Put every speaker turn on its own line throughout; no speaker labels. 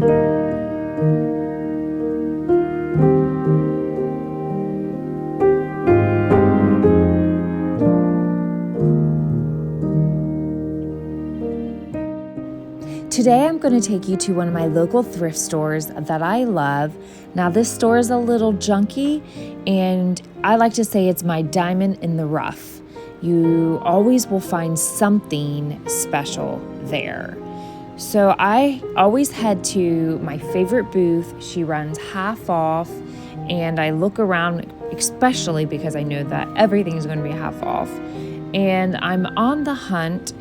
Today I'm going to take you to one of my local thrift stores that I love. Now this store is a little junky, and I like to say it's my diamond in the rough. You always will find something special there. So I always head to my favorite booth. She runs half off, and I look around, especially because I know that everything is going to be half off. And I'm on the hunt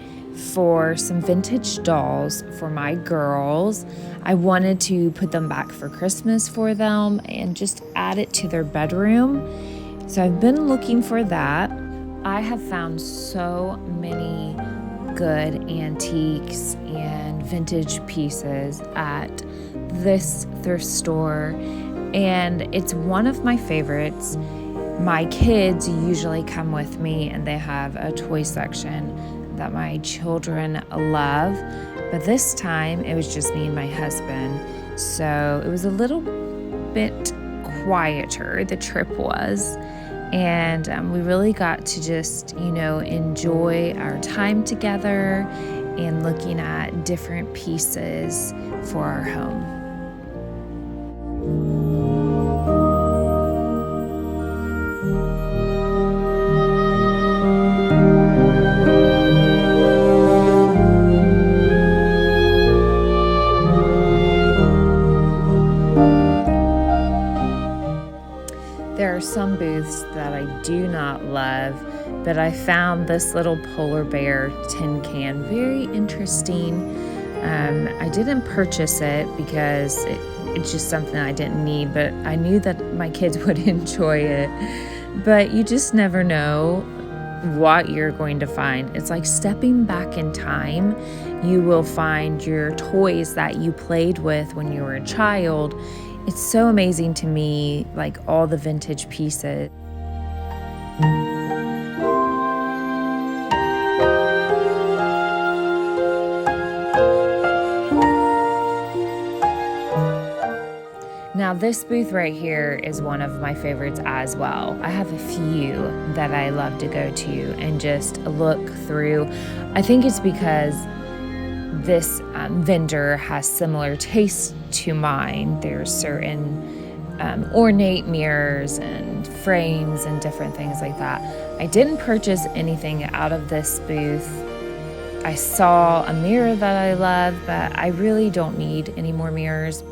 for some vintage dolls for my girls. I wanted to put them back for Christmas for them and just add it to their bedroom. So I've been looking for that. I have found so many good antiques and vintage pieces at this thrift store, and it's one of my favorites. My kids usually come with me, and they have a toy section that my children love, but this time it was just me and my husband, so it was a little bit quieter, the trip was, and we really got to just, enjoy our time together and looking at different pieces for our home. There are some booths that I do not love, but I found this little polar bear tin can very interesting. I didn't purchase it because it's just something I didn't need, but I knew that my kids would enjoy it. But you just never know what you're going to find. It's like stepping back in time. You will find your toys that you played with when you were a child. It's so amazing to me, like all the vintage pieces. Now this booth right here is one of my favorites as well. I have a few that I love to go to and just look through. I think it's because this vendor has similar tastes to mine. There's certain ornate mirrors and frames and different things like that. I didn't purchase anything out of this booth. I saw a mirror that I love, but I really don't need any more mirrors.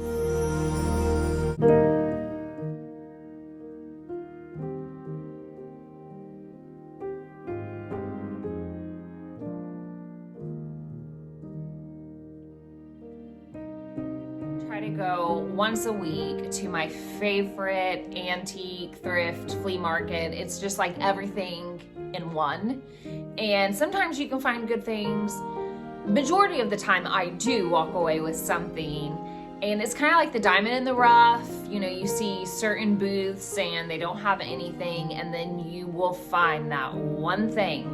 Try to go once a week to my favorite antique thrift flea market. It's just like everything in one, and sometimes you can find good things. Majority of the time I do walk away with something, and it's kind of like the diamond in the rough. You see certain booths and they don't have anything, and then you will find that one thing.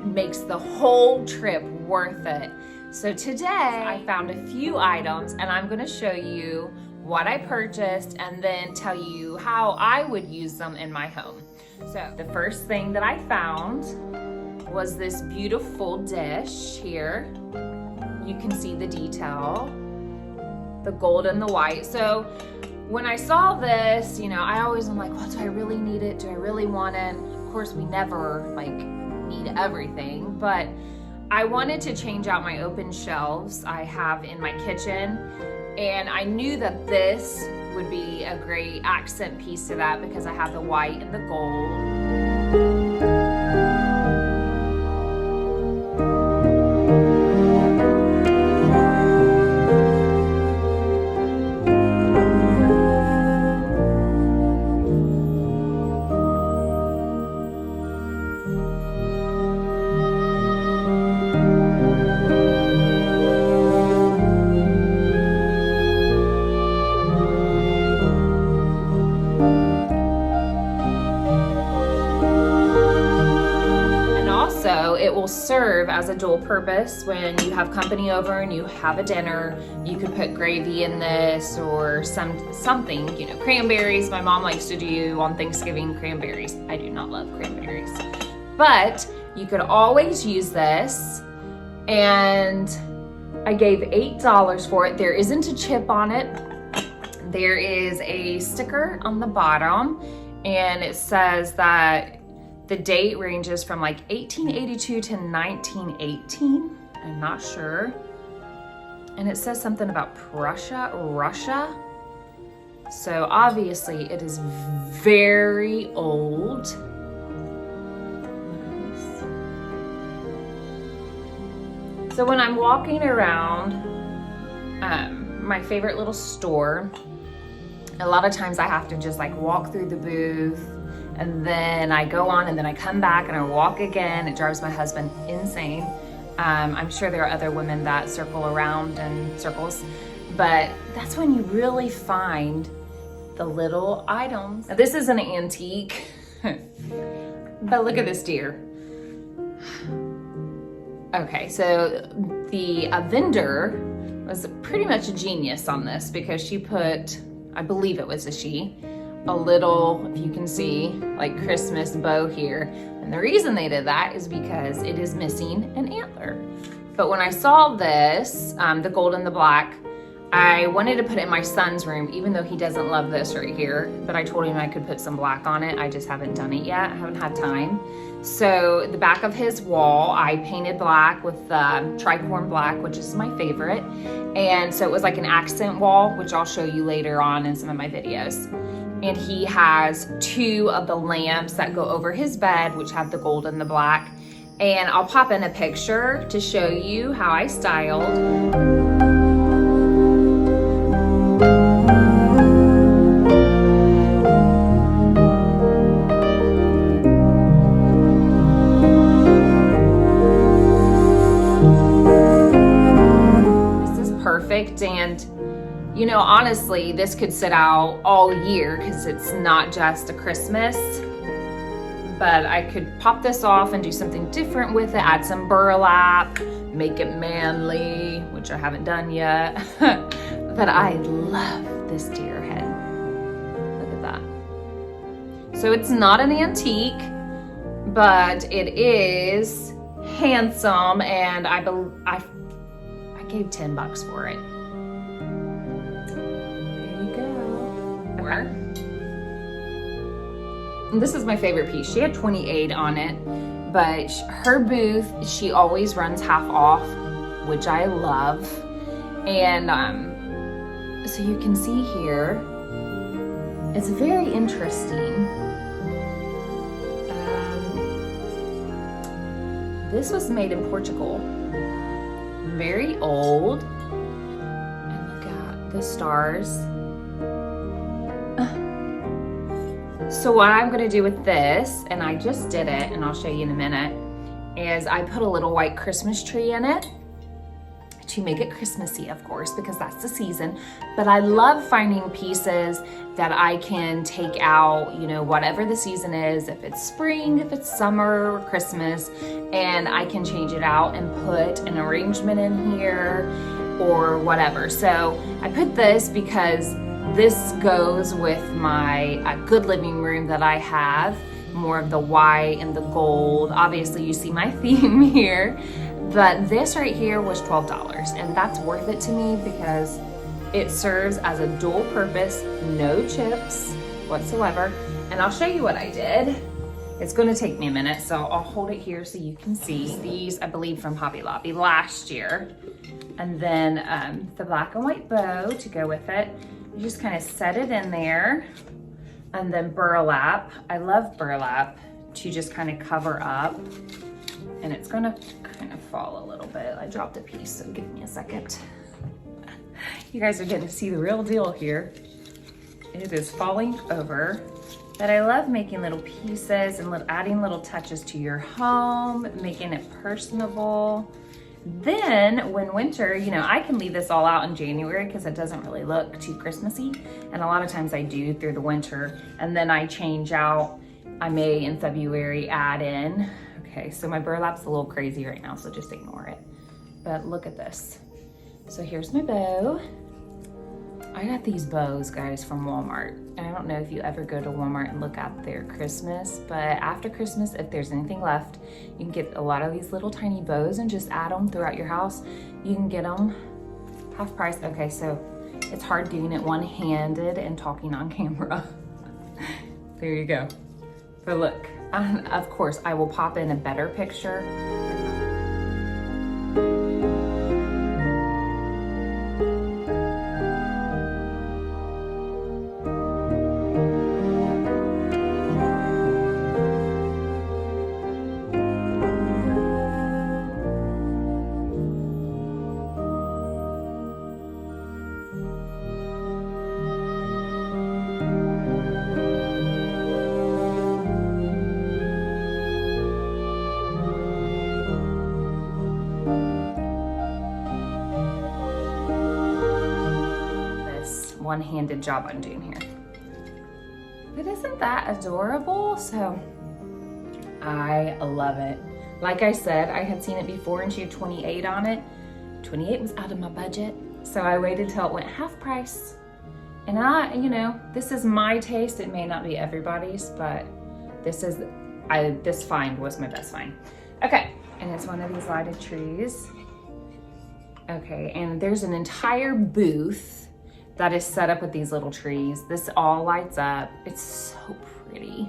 It makes the whole trip worth it. So today I found a few items, and I'm going to show you what I purchased and then tell you how I would use them in my home. So the first thing that I found was this beautiful dish here. You can see the detail, the gold and the white. So when I saw this, I always am like, well, do I really need it? Do I really want it? Of course, we never need everything, but I wanted to change out my open shelves I have in my kitchen, and I knew that this would be a great accent piece to that because I have the white and the gold. it will serve as a dual purpose. When you have company over and you have a dinner, you could put gravy in this or something, you know, cranberries. My mom likes to do on Thanksgiving cranberries. I do not love cranberries, but you could always use this. And I gave $8 for it. There isn't a chip on it. There is a sticker on the bottom, and it says that the date ranges from like 1882 to 1918. I'm not sure. And it says something about Russia. So obviously it is very old. So when I'm walking around my favorite little store, a lot of times I have to just like walk through the booth, and then I go on and then I come back and I walk again. It drives my husband insane. I'm sure there are other women that circle around in circles, but that's when you really find the little items. Now, this is an antique, but look at this deer. Okay, so the vendor was pretty much a genius on this, because she put, I believe it was a little, if you can see, like Christmas bow here. And the reason they did that is because it is missing an antler. But when I saw this, the gold and the black, I wanted to put it in my son's room, even though he doesn't love this right here, but I told him I could put some black on it. I just haven't done it yet. I haven't had time. So the back of his wall, I painted black with tricorn black, which is my favorite. And so it was like an accent wall, which I'll show you later on in some of my videos. And he has 2 of the lamps that go over his bed, which have the gold and the black. And I'll pop in a picture to show you how I styled. And you know, honestly, this could sit out all year because it's not just a Christmas, but I could pop this off and do something different with it, add some burlap, make it manly, which I haven't done yet. But I love this deer head. Look at that. So it's not an antique, but it is handsome, and I gave $10 for it. There you go. And this is my favorite piece. She had 28 on it, but her booth, she always runs half off, which I love. And so you can see here, it's very interesting. This was made in Portugal. Very old. And look at the stars. So what I'm gonna do with this, and I just did it, and I'll show you in a minute, is I put a little white Christmas tree in it to make it Christmassy, of course, because that's the season. But I love finding pieces that I can take out, you know, whatever the season is, if it's spring, if it's summer, or Christmas, and I can change it out and put an arrangement in here or whatever. So I put this because this goes with my good living room that I have, more of the white and the gold. Obviously you see my theme here. But this right here was $12, and that's worth it to me because it serves as a dual purpose, no chips whatsoever. And I'll show you what I did. It's gonna take me a minute, so I'll hold it here so you can see. These, I believe, from Hobby Lobby last year. And then the black and white bow to go with it. You just kind of set it in there. And then burlap. I love burlap to just kind of cover up. And it's gonna kind of fall a little bit. I dropped a piece, so give me a second. You guys are getting to see the real deal here. It is falling over. But I love making little pieces and adding little touches to your home, making it personable. Then when winter, you know, I can leave this all out in January because it doesn't really look too Christmassy. And a lot of times I do through the winter. And then I change out, I may in February add in. Okay, so my burlap's a little crazy right now, so just ignore it. But look at this. So here's my bow. I got these bows, guys, from Walmart. And I don't know if you ever go to Walmart and look at their Christmas, but after Christmas, if there's anything left, you can get a lot of these little tiny bows and just add them throughout your house. You can get them half price. Okay, so it's hard doing it one-handed and talking on camera. There you go. But look, of course, I will pop in a better picture. One-handed job I'm doing here. But isn't that adorable? So I love it. Like I said, I had seen it before and she had 28 on it. 28 was out of my budget. So I waited till it went half price. And this is my taste. It may not be everybody's, but this find was my best find. Okay, and it's one of these lighted trees. Okay, and there's an entire booth that is set up with these little trees. This all lights up. It's so pretty.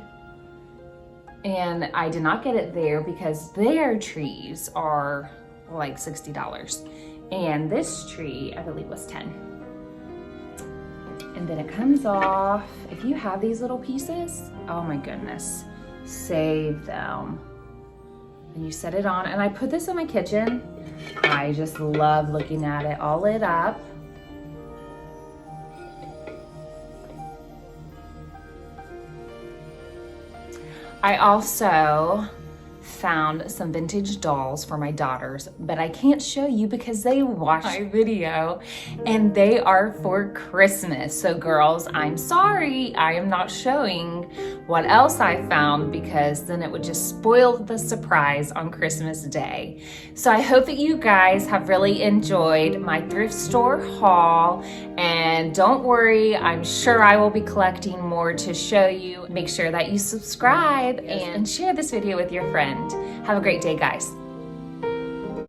And I did not get it there because their trees are like $60. And this tree, I believe, was 10. And then it comes off. If you have these little pieces, oh my goodness, save them. And you set it on. And I put this in my kitchen. I just love looking at it all lit up. I also found some vintage dolls for my daughters, but I can't show you because they watched my video and they are for Christmas. So girls, I'm sorry, I am not showing what else I found because then it would just spoil the surprise on Christmas Day. So I hope that you guys have really enjoyed my thrift store haul, and don't worry, I'm sure I will be collecting more to show you. Make sure that you subscribe and share this video with your friend. Have a great day, guys.